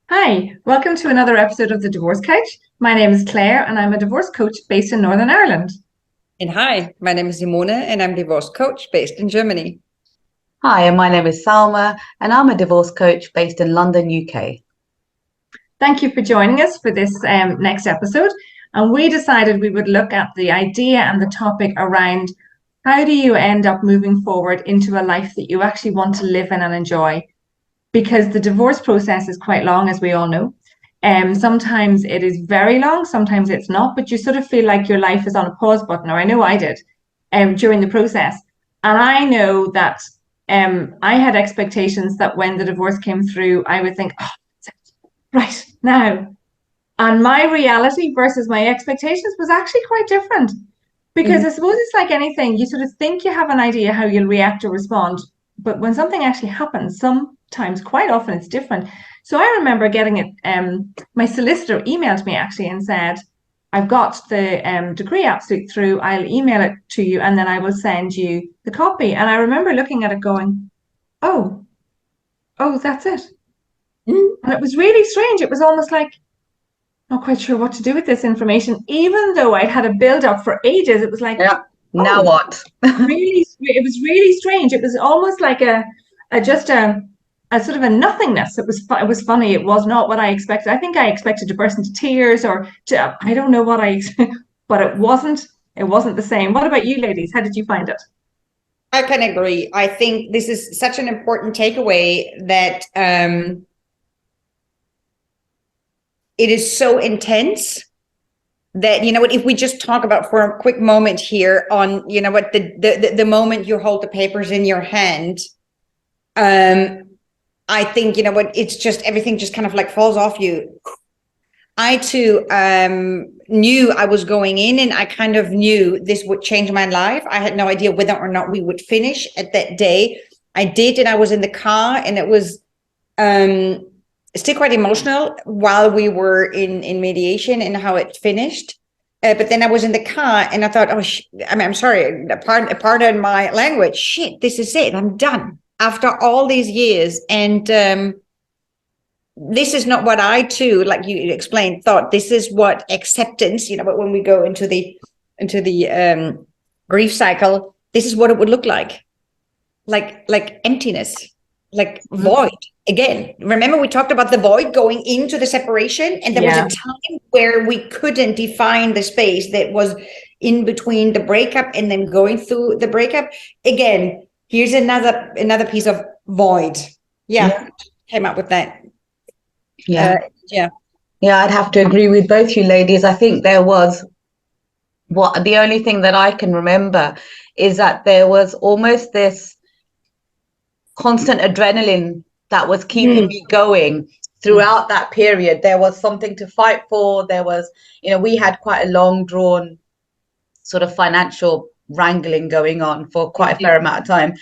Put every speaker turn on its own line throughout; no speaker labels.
Hi, welcome to another episode of the Divorce Couch. My name is Claire and I'm a divorce coach based in Northern Ireland.
And hi, my name is Simone and I'm divorce coach based in Germany.
Hi, and my name is Salma, and I'm a divorce coach based in London, UK.
Thank you for joining us for this next episode. And we decided we would look at the idea and the topic around how do you end up moving forward into a life that you actually want to live in and enjoy? Because the divorce process is quite long, as we all know. Sometimes it is very long, sometimes it's not, but you sort of feel like your life is on a pause button, or I know I did during the process. And I know that I had expectations that when the divorce came through, I would think, oh, right now. And my reality versus my expectations was actually quite different. Because I suppose it's like anything, you sort of think you have an idea how you'll react or respond, but when something actually happens, sometimes, quite often, it's different. So I remember getting it. My solicitor emailed me actually and said, I've got the decree absolute through. I'll email it to you and then I will send you the copy. And I remember looking at it going, oh, oh, that's it. And it was really strange. It was almost like, not quite sure what to do with this information, even though I'd had a build up for ages. It was like,
Yeah. Now what?
really, it was really strange. It was almost like just a sort of a nothingness. It was funny. It was not what I expected. I think I expected to burst into tears or to, I don't know what but it wasn't. It wasn't the same. What about you, ladies? How did you find it?
I can agree. I think this is such an important takeaway that it is so intense that, you know what, if we just talk about for a quick moment here on, you know what, the moment you hold the papers in your hand, I think, you know what, it's just everything just kind of like falls off you. I too knew I was going in and I kind of knew this would change my life. I had no idea whether or not we would finish at that day. I did, and I was in the car and it was still quite emotional while we were in mediation and how it finished. But then I was in the car and I thought, oh, I'm sorry, pardon my language. Shit, this is it. I'm done after all these years. And this is not what I too, like you explained, thought this is what acceptance, you know, but when we go into the grief cycle, this is what it would look like emptiness, like void. Again, remember we talked about the void going into the separation, and there was a time where we couldn't define the space that was in between the breakup and then going through the breakup. Again, here's another piece of void. Came up with that.
Yeah, I'd have to agree with both you ladies. I think there was the only thing that I can remember is that there was almost this constant adrenaline that was keeping me going throughout that period. There was something to fight for. There was, you know, we had quite a long drawn sort of financial wrangling going on for quite a fair amount of time.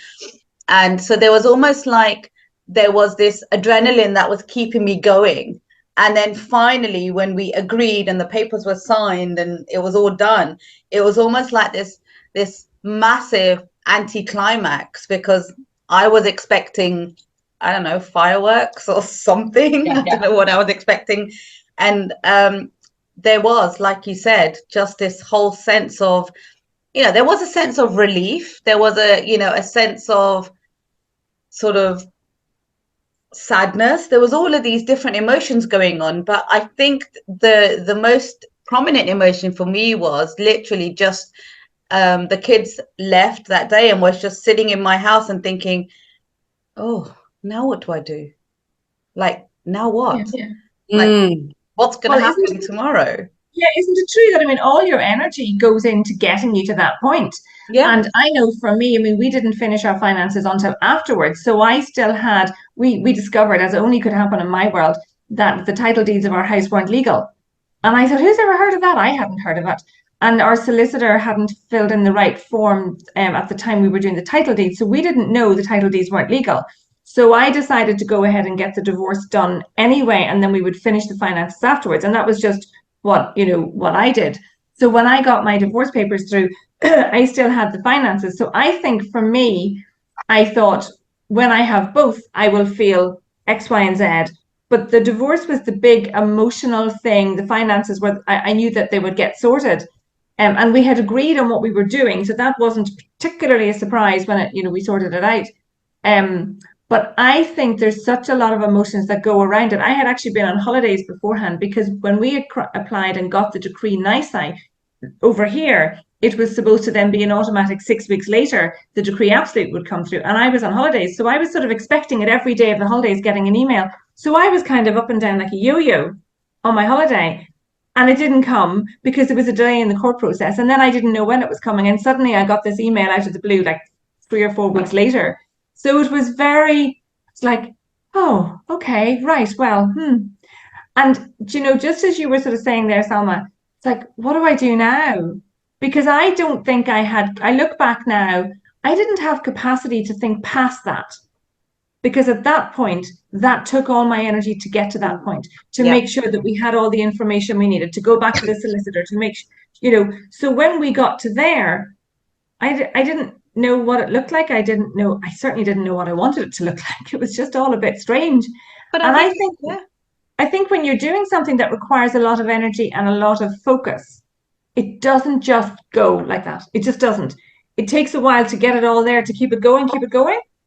And so there was almost like there was this adrenaline that was keeping me going. And then finally, when we agreed and the papers were signed and it was all done, it was almost like this massive anticlimax, because I was expecting, I don't know, fireworks or something. I don't know what I was expecting. And there was, like you said, just this whole sense of, you know, there was a sense of relief. There was a sense of sort of sadness. There was all of these different emotions going on. But I think the most prominent emotion for me was literally just the kids left that day and was just sitting in my house and thinking, oh, now what do I do? Like, now what? Like, what's going to happen tomorrow?
Yeah, isn't it true that, I mean, all your energy goes into getting you to that point?
Yeah.
And I know for me, I mean, we didn't finish our finances until afterwards. So I still had, we discovered, as only could happen in my world, that the title deeds of our house weren't legal. And I thought, who's ever heard of that? I hadn't heard of it. And our solicitor hadn't filled in the right form at the time we were doing the title deeds. So we didn't know the title deeds weren't legal. So I decided to go ahead and get the divorce done anyway, and then we would finish the finances afterwards. And that was just what I did. So when I got my divorce papers through, I still had the finances. So I think for me, I thought, when I have both, I will feel X, Y, and Z. but the divorce was the big emotional thing. The finances were, I knew that they would get sorted. And we had agreed on what we were doing. So that wasn't particularly a surprise when we sorted it out. But I think there's such a lot of emotions that go around it. I had actually been on holidays beforehand, because when we had applied and got the decree nisi over here, it was supposed to then be an automatic 6 weeks later, the decree absolute would come through. And I was on holidays. So I was sort of expecting it every day of the holidays, getting an email. So I was kind of up and down like a yo-yo on my holiday. And it didn't come because there was a delay in the court process. And then I didn't know when it was coming. And suddenly I got this email out of the blue, like 3 or 4 weeks later. So it was it's like, oh, okay, right, well, And, just as you were sort of saying there, Salma, it's like, what do I do now? Because I don't think I look back now, I didn't have capacity to think past that. Because at that point, that took all my energy to get to that point, to make sure that we had all the information we needed, to go back to the solicitor, to make, so when we got to there, I didn't know what it looked like. I certainly didn't know what I wanted it to look like. It was just all a bit strange. But I think when you're doing something that requires a lot of energy and a lot of focus, it doesn't just go like that. It just doesn't. It takes a while to get it all there, to keep it going,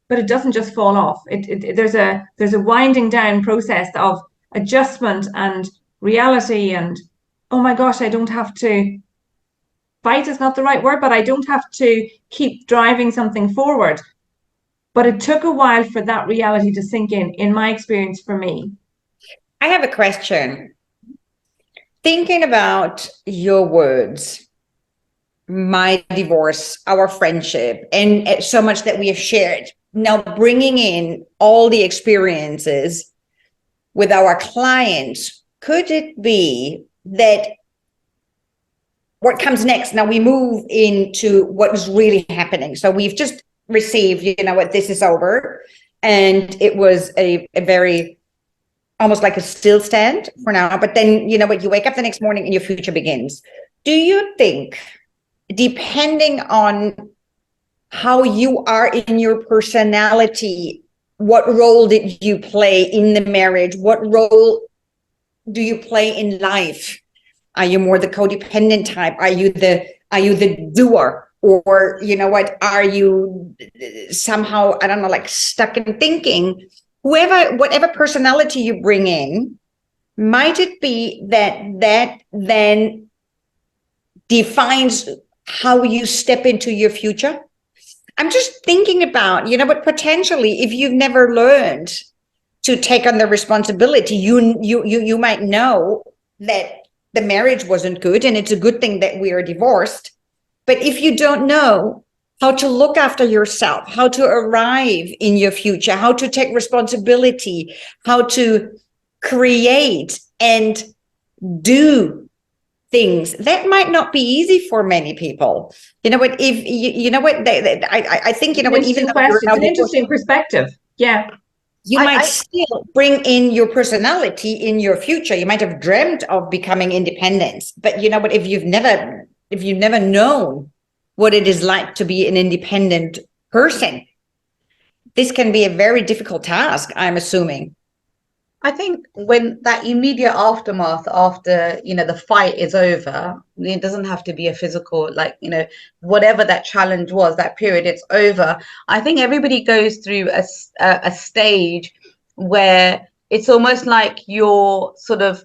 but it doesn't just fall off. There's a winding down process of adjustment and reality, and oh my gosh, I don't have to fight is not the right word, but I don't have to keep driving something forward. But it took a while for that reality to sink in my experience, for me.
I have a question. Thinking about your words, my divorce, our friendship, and so much that we have shared, now bringing in all the experiences with our clients, could it be that what comes next, now we move into what is really happening? So we've just received, what, this is over, and it was a very, almost like a still stand for now, but then, what, you wake up the next morning and your future begins. Do you think, depending on how you are in your personality, what role did you play in the marriage? What role do you play in life? Are you more the codependent type? Are you the doer? Or, are you somehow, I don't know, like stuck in thinking? Whatever personality you bring in, might it be that then defines how you step into your future? I'm just thinking about, but potentially, if you've never learned to take on the responsibility, you might know that the marriage wasn't good, and it's a good thing that we are divorced. But if you don't know how to look after yourself, how to arrive in your future, how to take responsibility, how to create and do things, that might not be easy for many people. I think, even though
it's an interesting perspective. Yeah.
You might still bring in your personality in your future. You might have dreamt of becoming independent, but if you've never known what it is like to be an independent person, this can be a very difficult task, I'm assuming.
I think when that immediate aftermath after, the fight is over, it doesn't have to be a physical, whatever that challenge was, that period, it's over. I think everybody goes through a stage where it's almost like you're sort of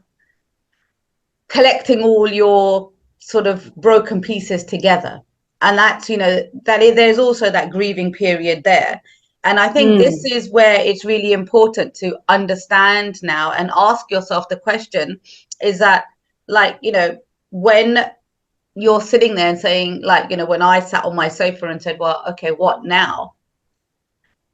collecting all your sort of broken pieces together. And that's, there's also that grieving period there. And I think this is where it's really important to understand now and ask yourself the question, is that, when you're sitting there and saying, when I sat on my sofa and said, well, okay, what now?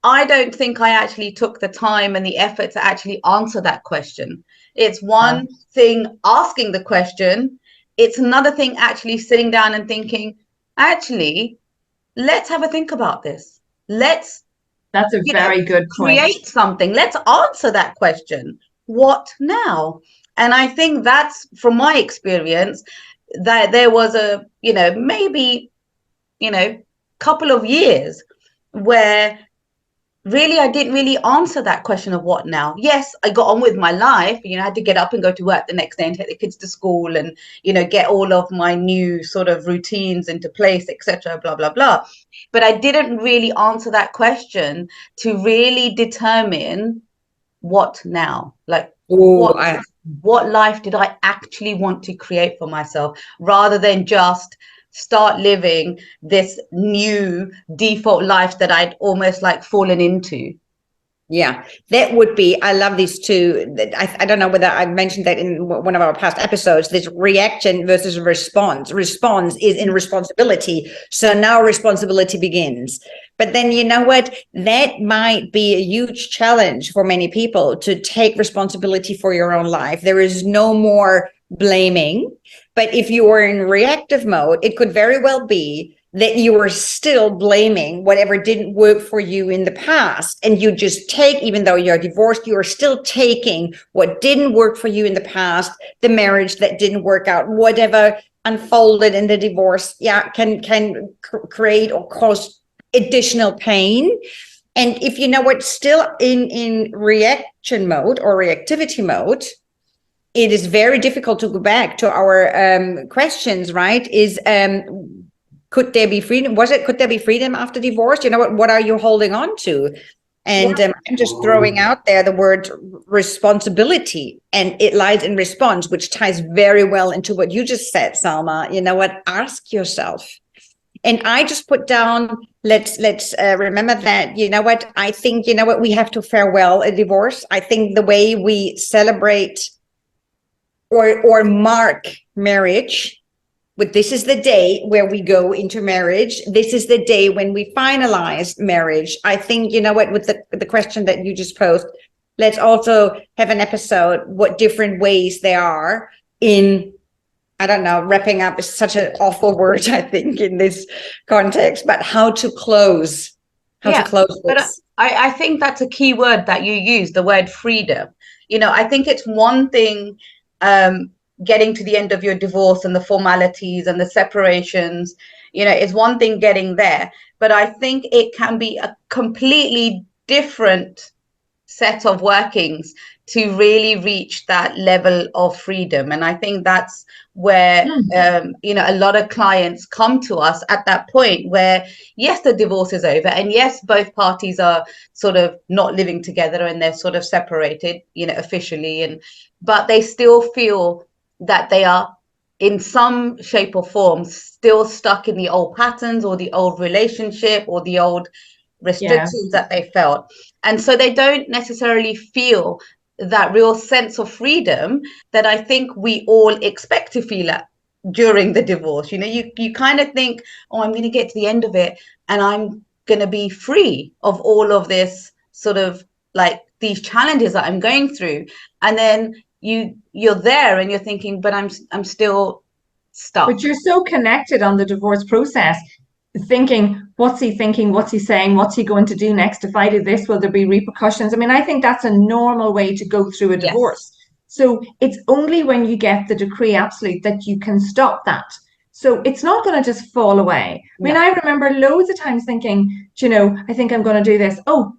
I don't think I actually took the time and the effort to actually answer that question. It's one thing asking the question. It's another thing actually sitting down and thinking, actually, let's have a think about this.
That's a very good point.
Create something. Let's answer that question. What now? And I think that's, from my experience, that there was maybe couple of years where really, I didn't really answer that question of what now. Yes, I got on with my life. I had to get up and go to work the next day and take the kids to school and, get all of my new sort of routines into place, etc., blah, blah, blah. But I didn't really answer that question to really determine what now, like what life did I actually want to create for myself, rather than just start living this new default life that I'd almost like fallen into.
Yeah, that would be, I love these two. I don't know whether I mentioned that in one of our past episodes, this reaction versus response. Response is in responsibility. So now responsibility begins. But then you know what? That might be a huge challenge for many people to take responsibility for your own life. There is no more blaming. But if you are in reactive mode, it could very well be that you are still blaming whatever didn't work for you in the past. And you just take, even though you're divorced, you are still taking what didn't work for you in the past, the marriage that didn't work out, whatever unfolded in the divorce, can create or cause additional pain. And if you know what's still in reaction mode or reactivity mode, it is very difficult to go back to our questions, right? Could there be freedom? Could there be freedom after divorce? What are you holding on to? And I'm just throwing out there the word responsibility, and it lies in response, which ties very well into what you just said, Salma. Ask yourself. And I just put down, let's remember that, I think, we have to farewell a divorce. I think the way we celebrate or mark marriage, but this is the day where we go into marriage. This is the day when we finalize marriage. I think, with the question that you just posed, let's also have an episode, what different ways there are in, I don't know, wrapping up is such an awful word, I think, in this context, but how to close. To close this.
But I think that's a key word that you use, the word freedom. I think it's one thing, getting to the end of your divorce and the formalities and the separations, is one thing getting there. But I think it can be a completely different set of workings to really reach that level of freedom. And I think that's where, a lot of clients come to us at that point where, yes, the divorce is over. And yes, both parties are sort of not living together and they're sort of separated, officially. But they still feel that they are in some shape or form still stuck in the old patterns or the old relationship or the old restrictions that they felt. And so they don't necessarily feel that real sense of freedom that I think we all expect to feel during the divorce. You kind of think, oh, I'm going to get to the end of it and I'm going to be free of all of this sort of like these challenges that I'm going through. And then you're there and you're thinking, but I'm still stuck.
But you're so connected on the divorce process, thinking, what's he thinking? What's he saying? What's he going to do next? If I do this, will there be repercussions? I mean, I think that's a normal way to go through a divorce. So it's only when you get the decree absolute that you can stop that. So it's not going to just fall away. I mean, I remember loads of times thinking, I think I'm going to do this. Oh,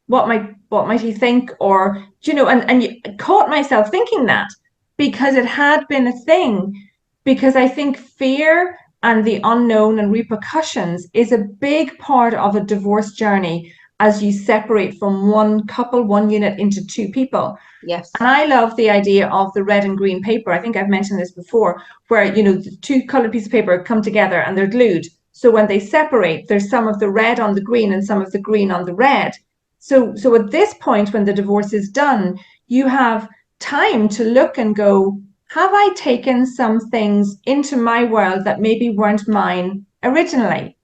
what might he think? Or, and you caught myself thinking that because it had been a thing, because I think fear and the unknown and repercussions is a big part of a divorce journey as you separate from one couple, one unit into two people.
Yes.
And I love the idea of the red and green paper. I think I've mentioned this before, where, the two colored pieces of paper come together and they're glued. So when they separate, there's some of the red on the green and some of the green on the red. So at this point, when the divorce is done, you have time to look and go, have I taken some things into my world that maybe weren't mine originally?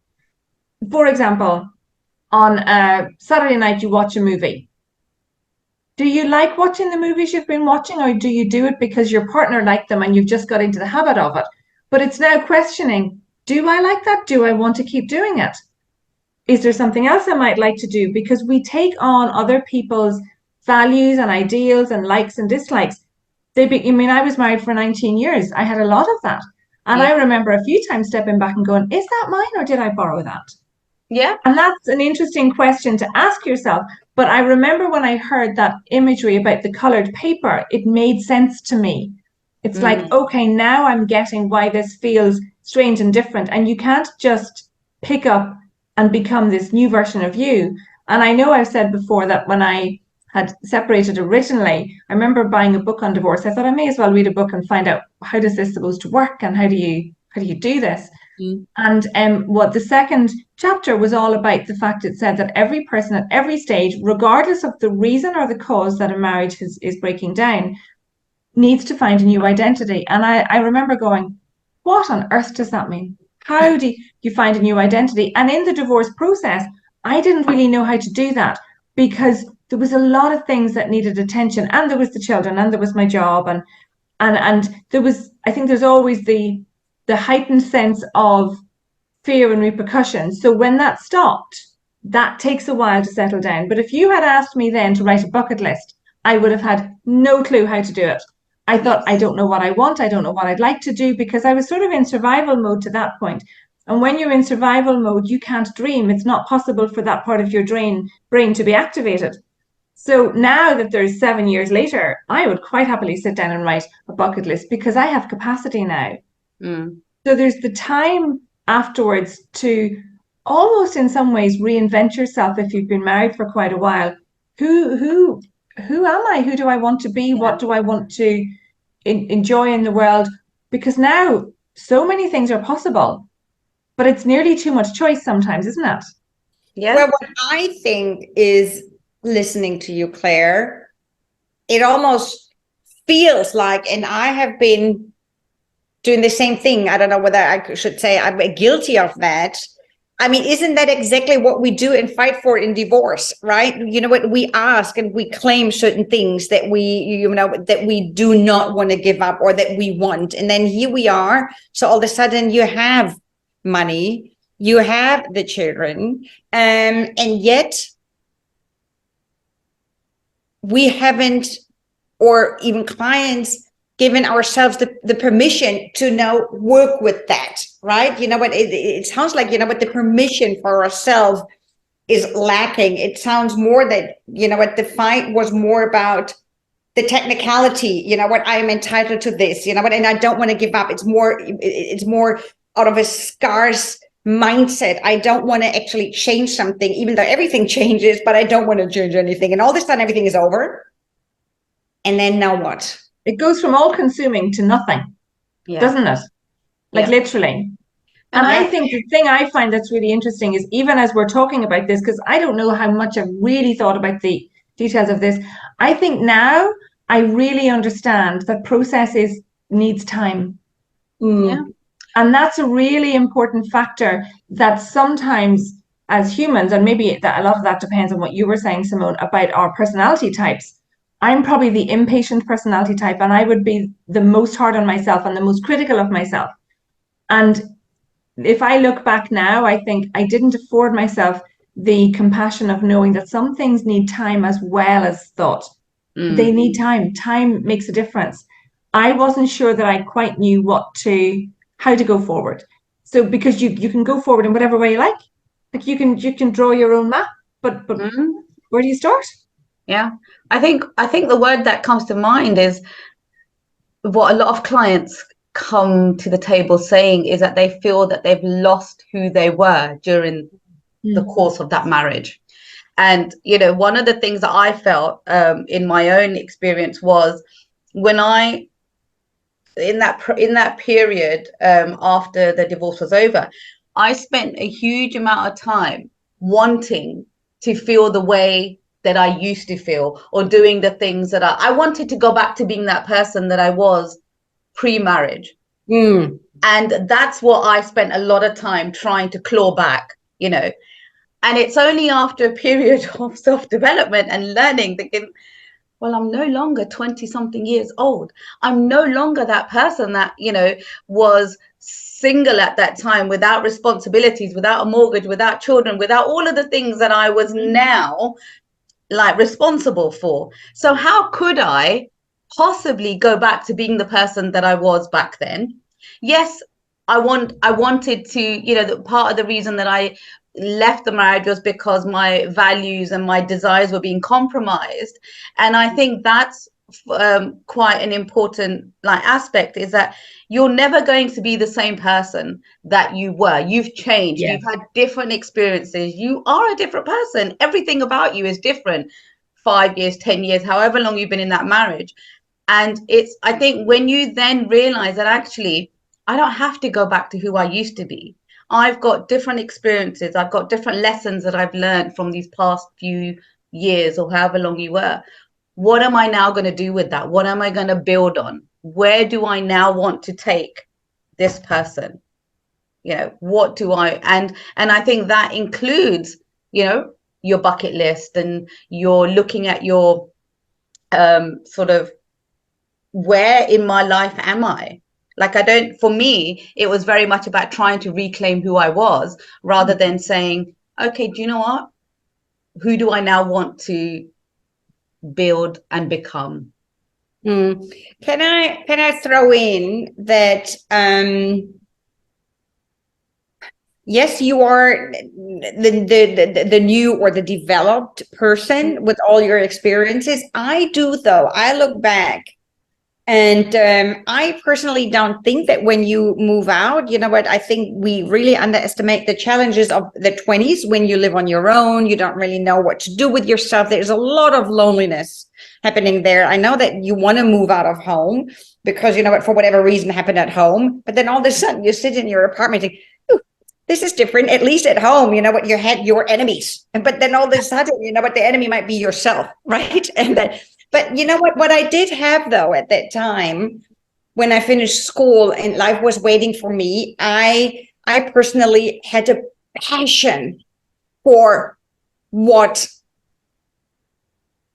For example, on a Saturday night, you watch a movie. Do you like watching the movies you've been watching, or do you do it because your partner liked them and you've just got into the habit of it? But it's now questioning, do I like that? Do I want to keep doing it? Is there something else I might like to do? Because we take on other people's values and ideals and likes and dislikes. I was married for 19 years. I had a lot of that. And I remember a few times stepping back and going, is that mine or did I borrow that?
Yeah.
And that's an interesting question to ask yourself. But I remember when I heard that imagery about the colored paper, it made sense to me. It's like, okay, now I'm getting why this feels strange and different. And you can't just pick up and become this new version of you. And I know I've said before that when I had separated originally, I remember buying a book on divorce. I thought I may as well read a book and find out, how does this supposed to work, and how do you do this? And what the second chapter was all about, the fact it said that every person at every stage, regardless of the reason or the cause that a marriage is breaking down, needs to find a new identity. And I remember going, what on earth does that mean? How do you find a new identity? And in the divorce process, I didn't really know how to do that, because there was a lot of things that needed attention, and there was the children, and there was my job, and there was, I think there's always the heightened sense of fear and repercussions. So when that stopped, that takes a while to settle down. But if you had asked me then to write a bucket list, I would have had no clue how to do it. I thought, I don't know what I want. I don't know what I'd like to do, because I was sort of in survival mode to that point. And when you're in survival mode, you can't dream. It's not possible for that part of your brain to be activated. So now that there's 7 years later, I would quite happily sit down and write a bucket list, because I have capacity now. So there's the time afterwards to almost in some ways reinvent yourself if you've been married for quite a while. Who am I? Who do I want to be? What do I want to enjoy in the world? Because now so many things are possible, but it's nearly too much choice sometimes, isn't it?
Yeah.
Well, what I think is, listening to you, Claire, it almost feels like, and I have been doing the same thing. I don't know whether I should say I'm guilty of that. I mean, isn't that exactly what we do and fight for in divorce, right? You know what, we ask and we claim certain things that that we do not want to give up, or that we want. And then here we are. So all of a sudden you have money, you have the children, and yet we haven't, or even clients, given ourselves the permission to now work with that, right? You know what, it sounds like, the permission for ourselves is lacking. It sounds more that, what the fight was more about the technicality, I am entitled to this, and I don't want to give up. It's more out of a scarce mindset. I don't want to actually change something, even though everything changes, but I don't want to change anything. And all of a sudden everything is over. And then now what?
It goes from all consuming to nothing, doesn't it? Like literally. And I think the thing I find that's really interesting is, even as we're talking about this, because I don't know how much I've really thought about the details of this, I think now I really understand that processes needs time.
Yeah.
And that's a really important factor, that sometimes as humans, and maybe that a lot of that depends on what you were saying, Simone, about our personality types. I'm probably the impatient personality type, and I would be the most hard on myself and the most critical of myself. And if I look back now, I think I didn't afford myself the compassion of knowing that some things need time as well as thought. They need time. Time makes a difference. I wasn't sure that I quite knew how to go forward. So because you can go forward in whatever way you like. Like you can draw your own map, but where do you start?
Yeah, I think the word that comes to mind is what a lot of clients come to the table saying, is that they feel that they've lost who they were during the course of that marriage. And, one of the things that I felt in my own experience was when in that period after the divorce was over, I spent a huge amount of time wanting to feel the way that I used to feel, or doing the things that I wanted to go back to being that person that I was pre-marriage. And that's what I spent a lot of time trying to claw back, and it's only after a period of self-development and learning, thinking, well, I'm no longer 20 something years old. I'm no longer that person that, was single at that time, without responsibilities, without a mortgage, without children, without all of the things that I was now like responsible for. So how could I possibly go back to being the person that I was back then? Yes, I wanted to, part of the reason that I left the marriage was because my values and my desires were being compromised. And I think that's quite an important aspect, is that you're never going to be the same person that you were. You've changed.
Yes.
You've had different experiences. You are a different person. Everything about you is different. 5 years, 10 years, however long you've been in that marriage. And I think when you then realize that actually I don't have to go back to who I used to be. I've got different experiences. I've got different lessons that I've learned from these past few years or however long you were. What am I now going to do with that? What am I going to build on? Where do I now want to take this person? What do I, and I think that includes, your bucket list, and you're looking at your sort of, where in my life am I? For me, it was very much about trying to reclaim who I was, rather than saying, okay, do you know what? Who do I now want to build and become?
Can I throw in that, yes, you are the new or the developed person with all your experiences. I do, though. I look back, and I personally don't think that when you move out, you know what, I think we really underestimate the challenges of the 20s when you live on your own. You don't really know what to do with yourself. There's a lot of loneliness happening there. I know that you want to move out of home because, you know what, for whatever reason happened at home. But then all of a sudden you sit in your apartment and think, this is different. At least at home, you know what, you had your enemies. But then all of a sudden, you know what, the enemy might be yourself, right? And then, but you know what I did have, though, at that time, when I finished school and life was waiting for me, I personally had a passion for what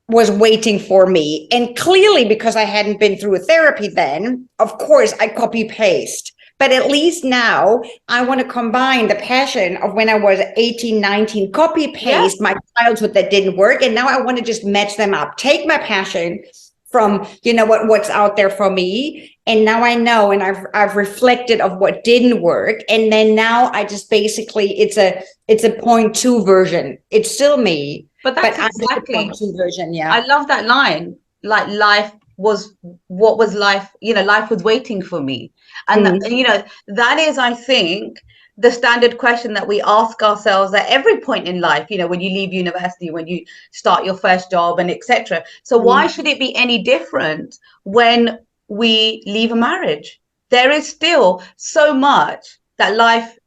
was waiting for me. And clearly, because I hadn't been through a therapy then, of course, I copy paste. But at least now I want to combine the passion of when I was 18, 19, copy paste my childhood that didn't work. And now I want to just match them up, take my passion from, you know, what's out there for me. And now I know, and I've reflected of what didn't work. And then now I just basically, it's a 0.2 version. It's still me,
but that's exactly
a 0.2 version. Yeah.
I love that line. Like, life was, what was life? Life was waiting for me. And that is, I think, the standard question that we ask ourselves at every point in life, when you leave university, when you start your first job, and etc. So why should it be any different when we leave a marriage? There is still so much that life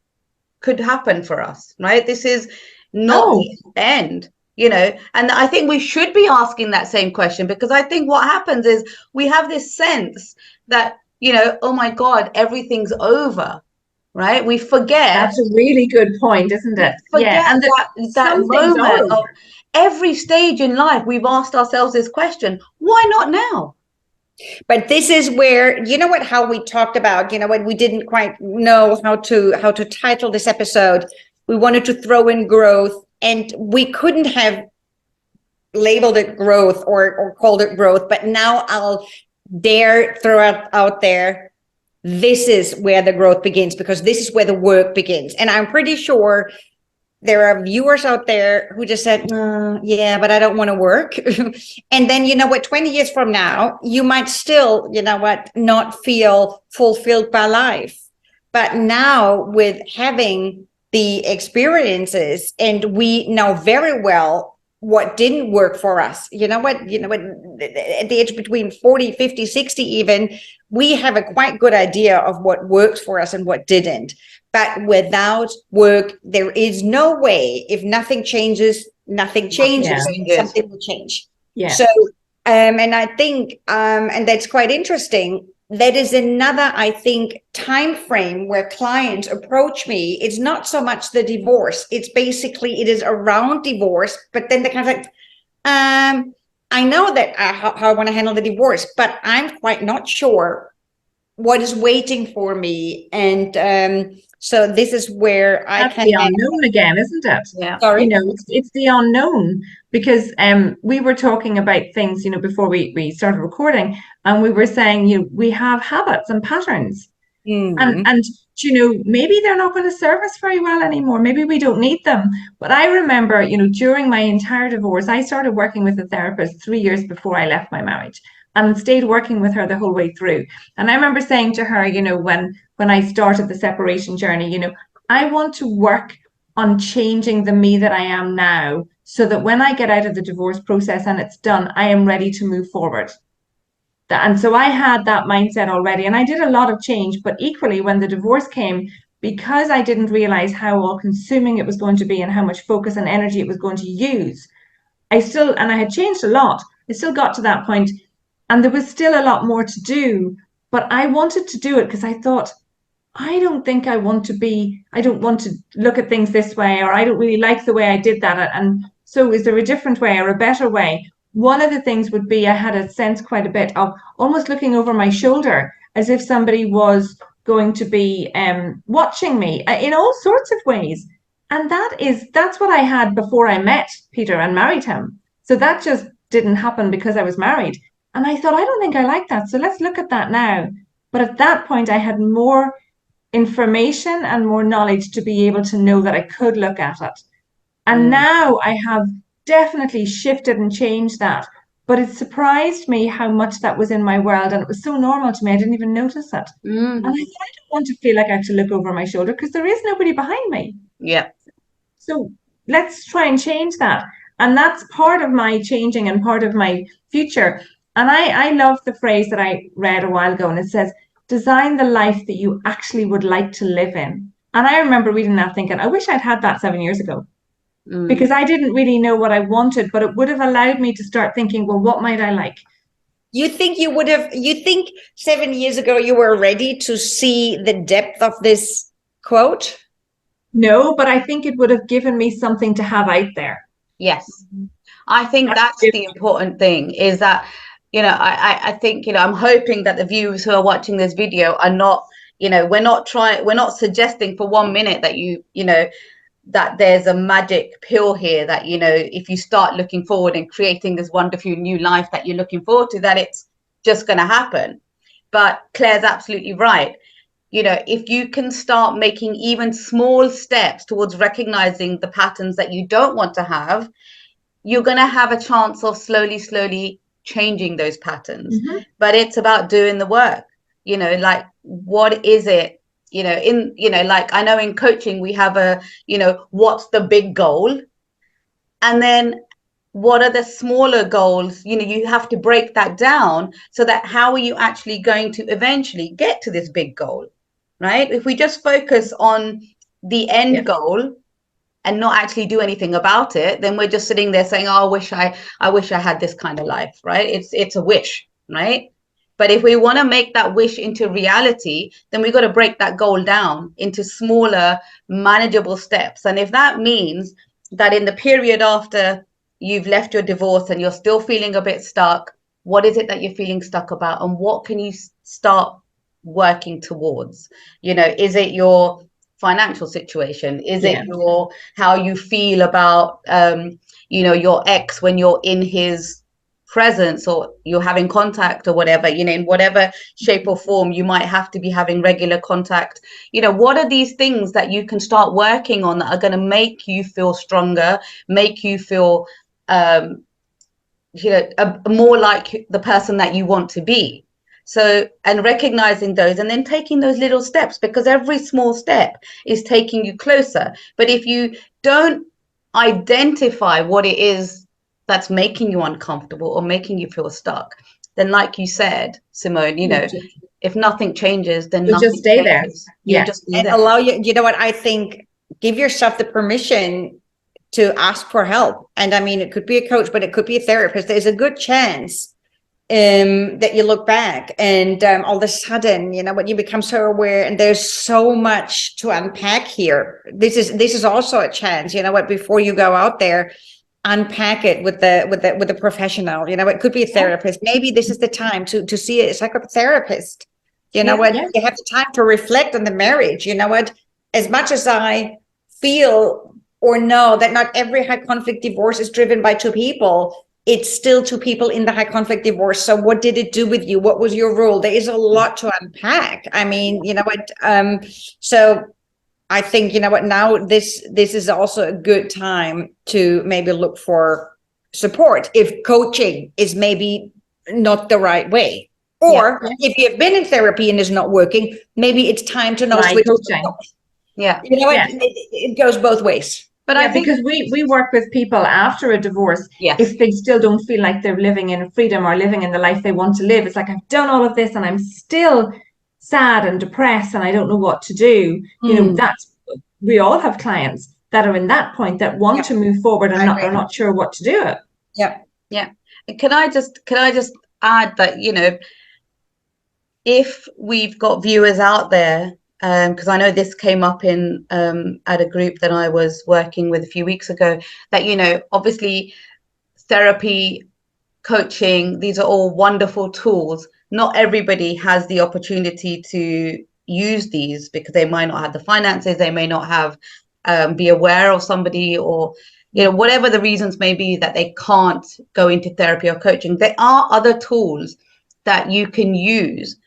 could happen for us, right? This is not the end. And I think we should be asking that same question, because I think what happens is we have this sense that, oh my God, everything's over, right? We forget.
That's a really good point, isn't it?
And that moment of every stage in life, we've asked ourselves this question: why not now?
But this is where, how we talked about, we didn't quite know how to title this episode. We wanted to throw in growth, and we couldn't have labeled it growth or called it growth, but now I'll dare throw out there, this is where the growth begins, because this is where the work begins. And I'm pretty sure there are viewers out there who just said, yeah, but I don't want to work. And then, 20 years from now, you might still, not feel fulfilled by life. But now, with having the experiences, and we know very well what didn't work for us. At the age between 40, 50, 60 even, we have a quite good idea of what worked for us and what didn't. But without work, there is no way. If nothing changes, nothing changes. Something will change.
Yeah.
So, and I think, and that's quite interesting. That is another, I think, time frame where clients approach me. It's not so much the divorce. It's basically, it is around divorce, but then they're kind of like, I know that how I want to handle the divorce, but I'm quite not sure what is waiting for me. And so this is where
that's the unknown again, isn't it?
Yeah. Sorry.
It's the unknown, because we were talking about things, before we started recording, and we were saying, we have habits and patterns, And you know, maybe they're not going to serve us very well anymore. Maybe we don't need them. But I remember, you know, during my entire divorce, I started working with a therapist 3 years before I left my marriage, and stayed working with her the whole way through. And I remember saying to her, you know, when I started the separation journey, you know, I want to work on changing the me that I am now, so that when I get out of the divorce process and it's done, I am ready to move forward. And so I had that mindset already, and I did a lot of change. But equally, when the divorce came, because I didn't realize how all consuming it was going to be and how much focus and energy it was going to use, and I had changed a lot. I still got to that point, and there was still a lot more to do. But I wanted to do it because I thought, I don't want to look at things this way, or I don't really like the way I did that. And so, is there a different way or a better way? One of the things would be, I had a sense quite a bit of almost looking over my shoulder, as if somebody was going to be watching me in all sorts of ways. And that's what I had before I met Peter and married him. So that just didn't happen because I was married. And I thought, I don't think I like that. So let's look at that now. But at that point, I had more information and more knowledge to be able to know that I could look at it. And now I have definitely shifted and changed that. But it surprised me how much that was in my world, and it was so normal to me, I didn't even notice it. And I thought, I don't want to feel like I have to look over my shoulder, because there is nobody behind me.
Yeah.
So let's try and change that. And that's part of my changing and part of my future. And I love the phrase that I read a while ago, and it says, design the life that you actually would like to live in. And I remember reading that thinking, I wish I'd had that 7 years ago. Because I didn't really know what I wanted, but it would have allowed me to start thinking, well, what might I like?
You think 7 years ago you were ready to see the depth of this quote?
No, but I think it would have given me something to have out there.
Yes. I think that's the important thing, is that, you know, I think, you know, I'm hoping that the viewers who are watching this video are not, you know, we're not suggesting for 1 minute that you know, that there's a magic pill here that, you know, if you start looking forward and creating this wonderful new life that you're looking forward to, that it's just going to happen. But Claire's absolutely right. You know, if you can start making even small steps towards recognizing the patterns that you don't want to have, you're going to have a chance of slowly changing those patterns. But it's about doing the work. You know, like, what is it? You know, like, I know in coaching we have you know, what's the big goal? And then what are the smaller goals? You know, you have to break that down, so that how are you actually going to eventually get to this big goal, right? If we just focus on the end goal and not actually do anything about it, then we're just sitting there saying, oh, I wish I had this kind of life, right? It's a wish, right? But if we want to make that wish into reality, then we've got to break that goal down into smaller, manageable steps. And if that means that in the period after you've left your divorce and you're still feeling a bit stuck, what is it that you're feeling stuck about? And what can you start working towards? You know, is it your financial situation? Is it your how you feel about, you know, your ex when you're in his presence, or you're having contact, or whatever, you know, in whatever shape or form you might have to be having regular contact? You know, what are these things that you can start working on that are going to make you feel stronger, make you feel you know, more like the person that you want to be? So, and recognizing those, and then taking those little steps, because every small step is taking you closer. But if you don't identify what it is that's making you uncomfortable or making you feel stuck, then, like you said, Simone, you know, if nothing changes, then
you just stay
changes.
there.
Just stay there.
Allow you know what, I think, give yourself the permission to ask for help. And I mean, it could be a coach, but it could be a therapist. There's a good chance that you look back and all of a sudden, you know, when you become so aware, and there's so much to unpack here. This is also a chance, you know what, before you go out there, unpack it with the professional. You know, it could be a therapist. Maybe this is the time to see a psychotherapist. You know what, you have the time to reflect on the marriage. You know what, as much as I feel or know that not every high conflict divorce is driven by two people, it's still two people in the high conflict divorce. So what did it do with you? What was your role? There is a lot to unpack. I mean, you know what? So I think, you know what, now this is also a good time to maybe look for support if coaching is maybe not the right way. Or if you have been in therapy and it's not working, maybe it's time to now switch.
Yeah.
You know, it goes both ways.
But I think because we work with people after a divorce, if they still don't feel like they're living in freedom or living in the life they want to live, it's like, I've done all of this and I'm still sad and depressed and I don't know what to do. You know, we all have clients that are in that point that want to move forward and are not sure what to do.
Yeah. Can I just add that, you know, if we've got viewers out there, because I know this came up in at a group that I was working with a few weeks ago, that, you know, obviously therapy, coaching, these are all wonderful tools. Not everybody has the opportunity to use these because they might not have the finances, they may not have be aware of somebody, or, you know, whatever the reasons may be that they can't go into therapy or coaching. There are other tools that you can use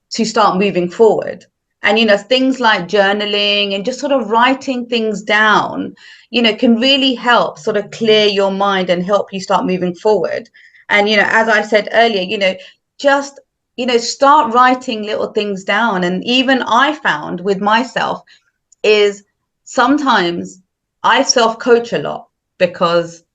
to start moving forward. And, you know, things like journaling and just sort of writing things down, you know, can really help sort of clear your mind and help you start moving forward. And, you know, as I said earlier, you know, just, you know, start writing little things down. And even I found with myself is sometimes I self-coach a lot because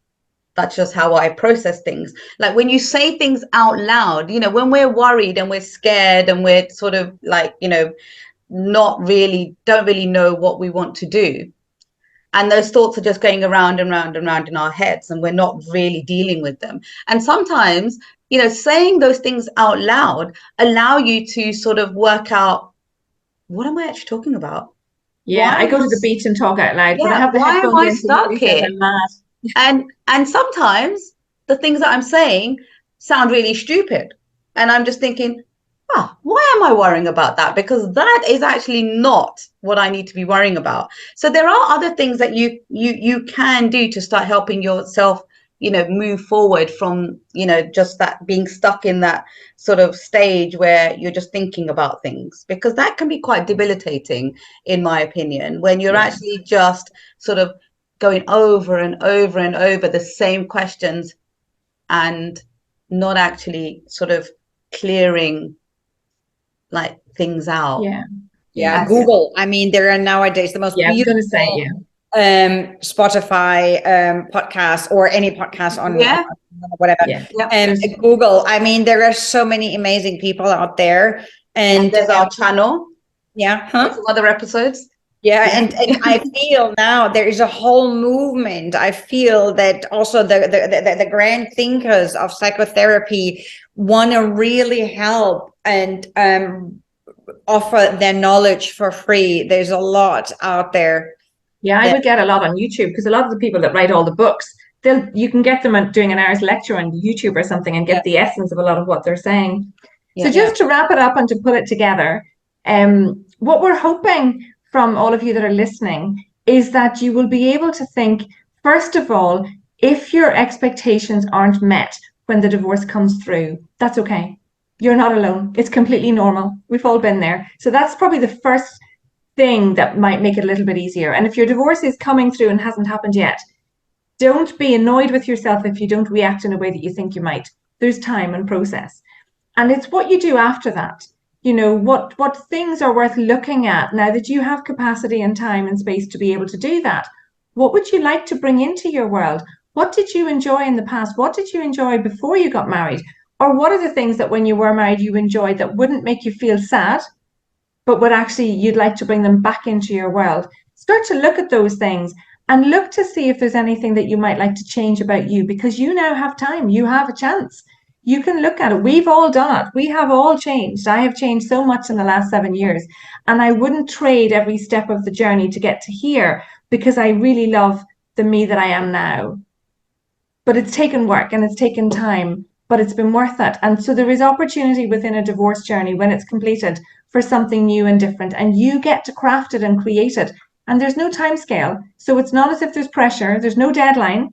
that's just how I process things. Like when you say things out loud, you know, when we're worried and we're scared and we're sort of like, you know, don't really know what we want to do. And those thoughts are just going around and round and round in our heads and we're not really dealing with them. And sometimes, you know, saying those things out loud allow you to sort of work out, what am I actually talking about?
Yeah, I go to the beach and talk out loud, but I have the headphones in,
stuck here?
I'm mad.
And sometimes the things that I'm saying sound really stupid. And I'm just thinking, why am I worrying about that? Because that is actually not what I need to be worrying about. So there are other things that you can do to start helping yourself, you know, move forward from, you know, just that being stuck in that sort of stage where you're just thinking about things, because that can be quite debilitating, in my opinion, when you're actually just sort of going over and over and over the same questions and not actually sort of clearing like things out.
Google, I mean, there are nowadays the most beautiful Spotify podcast or any podcast on whatever. Google, I mean, there are so many amazing people out there, and
there's our channel.
Some
other episodes.
And I feel now there is a whole movement. I feel that also the grand thinkers of psychotherapy want to really help and offer their knowledge for free. There's a lot out there.
I would get a lot on YouTube, because a lot of the people that write all the books, you can get them doing an hour's lecture on YouTube or something and get the essence of a lot of what they're saying. So just to wrap it up and to put it together, what we're hoping from all of you that are listening is that you will be able to think, first of all, if your expectations aren't met when the divorce comes through, that's okay. You're not alone. It's completely normal. We've all been there. So that's probably the first thing that might make it a little bit easier. And if your divorce is coming through and hasn't happened yet, don't be annoyed with yourself if you don't react in a way that you think you might. There's time and process. And it's what you do after that. You know, what things are worth looking at now that you have capacity and time and space to be able to do that. What would you like to bring into your world? What did you enjoy in the past? What did you enjoy before you got married? Or what are the things that when you were married you enjoyed that wouldn't make you feel sad, but would actually, you'd like to bring them back into your world? Start to look at those things and look to see if there's anything that you might like to change about you, because you now have time, you have a chance. You can look at it. We've all done it. We have all changed. I have changed so much in the last 7 years, and I wouldn't trade every step of the journey to get to here, because I really love the me that I am now. But it's taken work and it's taken time, but it's been worth it. And so there is opportunity within a divorce journey when it's completed for something new and different, and you get to craft it and create it. And there's no time scale. So it's not as if there's pressure. There's no deadline.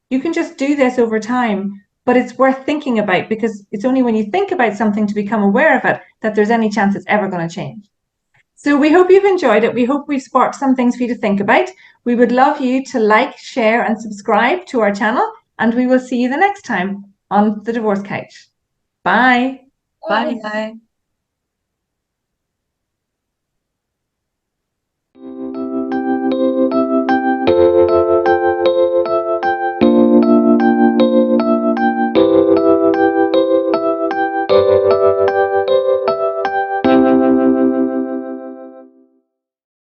You can just do this over time. but it's worth thinking about, because it's only when you think about something to become aware of it that there's any chance it's ever going to change. So we hope you've enjoyed it. We hope we've sparked some things for you to think about. We would love you to like, share, and subscribe to our channel, and we will see you the next time on The Divorce Couch. Bye.
Bye.